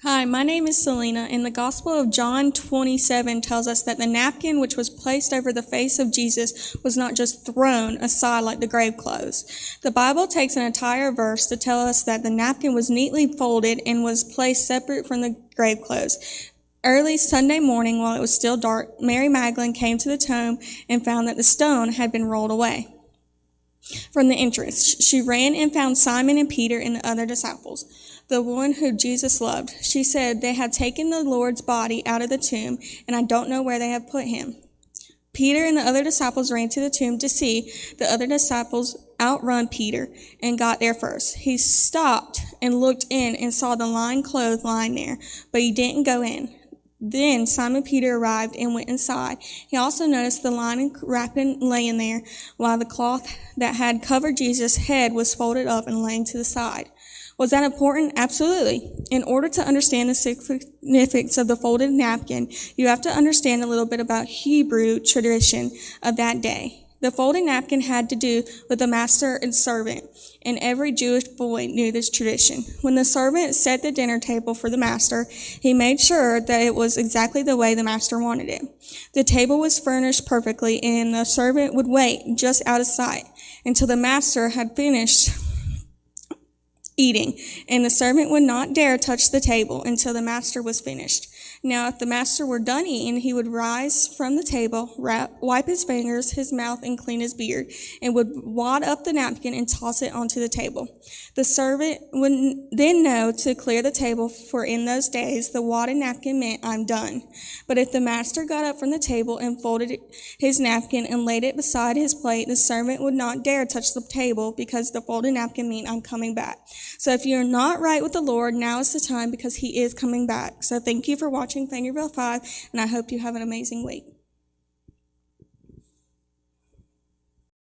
Hi, my name is Selena, and the Gospel of John 27 tells us that the napkin which was placed over the face of Jesus was not just thrown aside like the grave clothes. The Bible takes an entire verse to tell us that the napkin was neatly folded and was placed separate from the grave clothes. Early Sunday morning, while it was still dark, Mary Magdalene came to the tomb and found that the stone had been rolled away from the entrance. She ran and found Simon and Peter and the other disciples, the one who Jesus loved. She said, "They have taken the Lord's body out of the tomb, and I don't know where they have put him." Peter and the other disciples ran to the tomb to see. The other disciples outrun Peter and got there first. He stopped and looked in and saw the lined clothes lying there, but he didn't go in. Then Simon Peter arrived and went inside. He also noticed the linen wrapping laying there, while the cloth that had covered Jesus' head was folded up and laying to the side. Was that important? Absolutely. In order to understand the significance of the folded napkin, you have to understand a little bit about Hebrew tradition of that day. The folded napkin had to do with the master and servant, and every Jewish boy knew this tradition. When the servant set the dinner table for the master, he made sure that it was exactly the way the master wanted it. The table was furnished perfectly, and the servant would wait just out of sight until the master had finished eating, and the servant would not dare touch the table until the master was finished. Now, if the master were done eating, he would rise from the table, wipe his fingers, his mouth, and clean his beard, and would wad up the napkin and toss it onto the table. The servant would then know to clear the table, for in those days, the wadded napkin meant, "I'm done." But if the master got up from the table and folded his napkin and laid it beside his plate, the servant would not dare touch the table, because the folded napkin meant, "I'm coming back." So if you're not right with the Lord, now is the time, because he is coming back. So thank you for watching Fingerville 5, and I hope you have an amazing week.